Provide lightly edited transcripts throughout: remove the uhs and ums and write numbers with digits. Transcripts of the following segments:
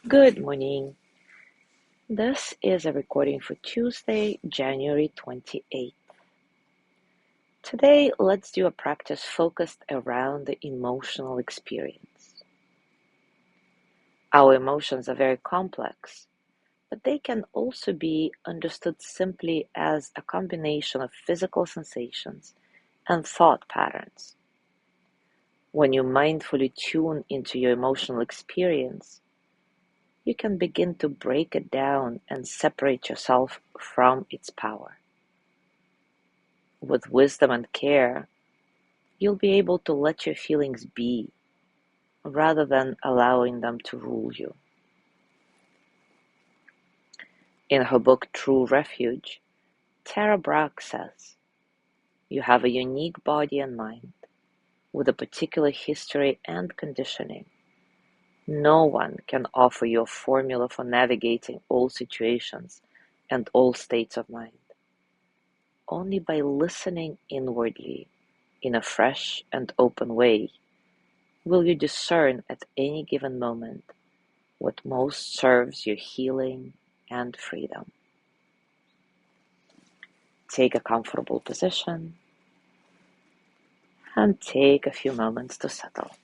Good morning. This is a recording for Tuesday, January 28th. Today, let's do a practice focused around the emotional experience. Our emotions are very complex, but they can also be understood simply as a combination of physical sensations and thought patterns. When you mindfully tune into your emotional experience, you can begin to break it down and separate yourself from its power. With wisdom and care, you'll be able to let your feelings be rather than allowing them to rule you. In her book True Refuge, Tara Brach says, "You have a unique body and mind with a particular history and conditioning. No one can offer you a formula for navigating all situations and all states of mind. Only by listening inwardly in a fresh and open way will you discern at any given moment what most serves your healing and freedom." Take a comfortable position and take a few moments to settle.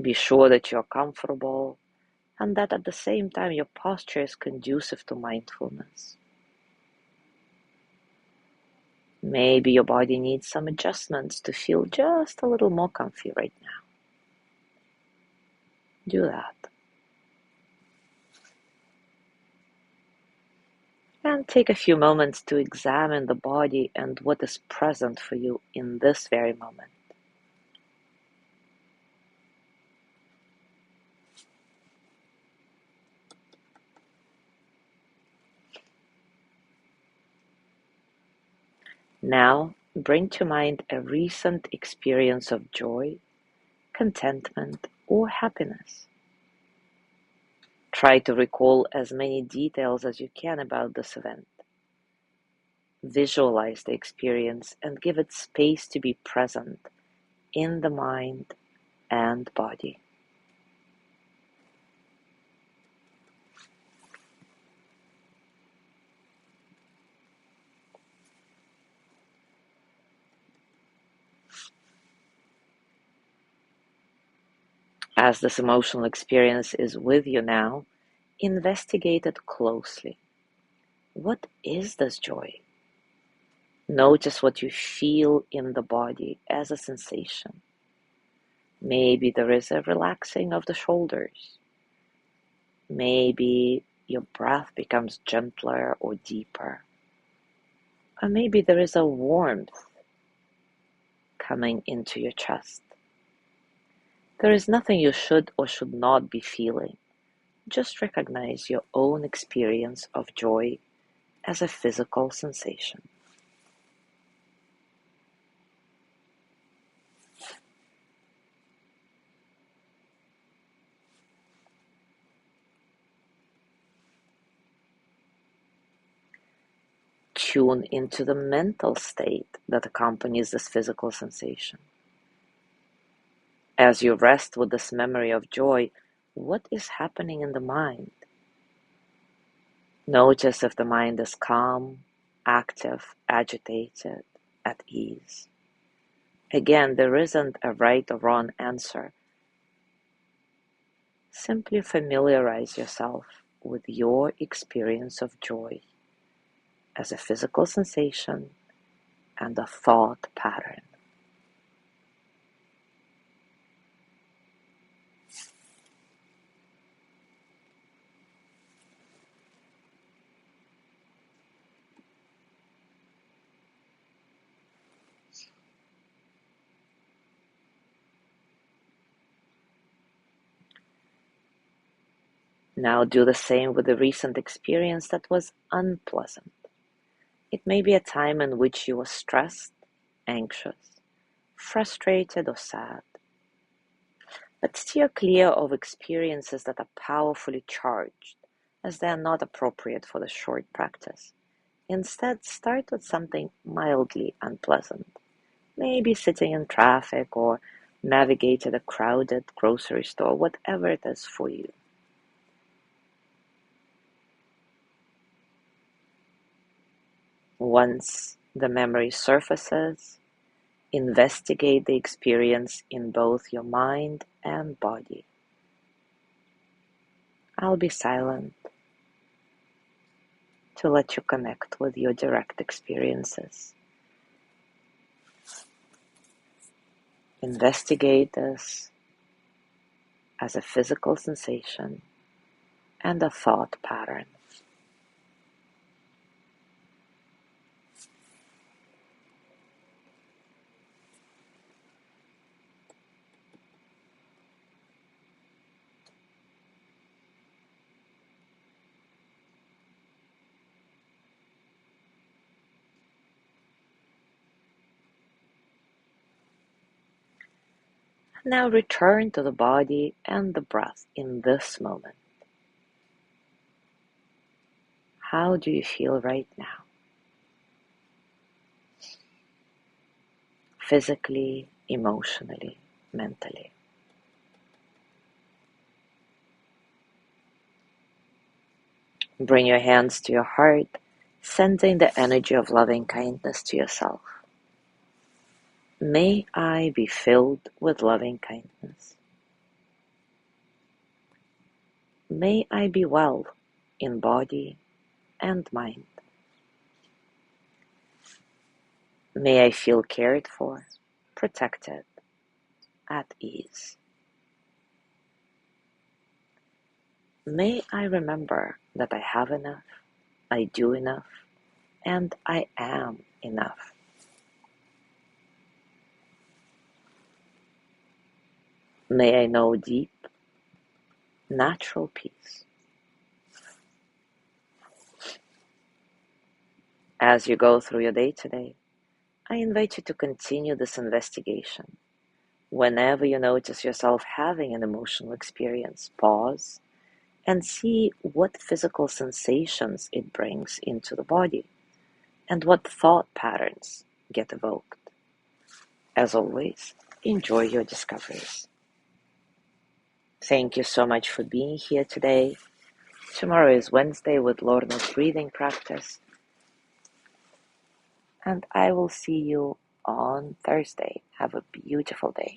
Be sure that you're comfortable and that at the same time your posture is conducive to mindfulness. Maybe your body needs some adjustments to feel just a little more comfy right now. Do that. And take a few moments to examine the body and what is present for you in this very moment. Now, bring to mind a recent experience of joy, contentment, or happiness. Try to recall as many details as you can about this event. Visualize the experience and give it space to be present in the mind and body. As this emotional experience is with you now, investigate it closely. What is this joy? Notice what you feel in the body as a sensation. Maybe there is a relaxing of the shoulders. Maybe your breath becomes gentler or deeper. Or maybe there is a warmth coming into your chest. There is nothing you should or should not be feeling. Just recognize your own experience of joy as a physical sensation. Tune into the mental state that accompanies this physical sensation. As you rest with this memory of joy, what is happening in the mind? Notice if the mind is calm, active, agitated, at ease. Again, there isn't a right or wrong answer. Simply familiarize yourself with your experience of joy as a physical sensation and a thought pattern. Now do the same with the recent experience that was unpleasant. It may be a time in which you were stressed, anxious, frustrated, or sad. But steer clear of experiences that are powerfully charged, as they are not appropriate for the short practice. Instead, start with something mildly unpleasant. maybe sitting in traffic or navigate a crowded grocery store, whatever it is for you. Once the memory surfaces, investigate the experience in both your mind and body. I'll be silent to let you connect with your direct experiences. Investigate this as a physical sensation and a thought pattern. Now return to the body and the breath in this moment. How do you feel right now? Physically, emotionally, mentally. Bring your hands to your heart, sending the energy of loving kindness to yourself. May I be filled with loving kindness. May I be well in body and mind. May I feel cared for, protected, at ease. May I remember that I have enough, I do enough, and I am enough. May I know deep, natural peace. As you go through your day today, I invite you to continue this investigation. Whenever you notice yourself having an emotional experience, pause and see what physical sensations it brings into the body and what thought patterns get evoked. As always, enjoy your discoveries. Thank you so much for being here today. Tomorrow is Wednesday with Lorna's breathing practice, and I will see you on Thursday. Have a beautiful day.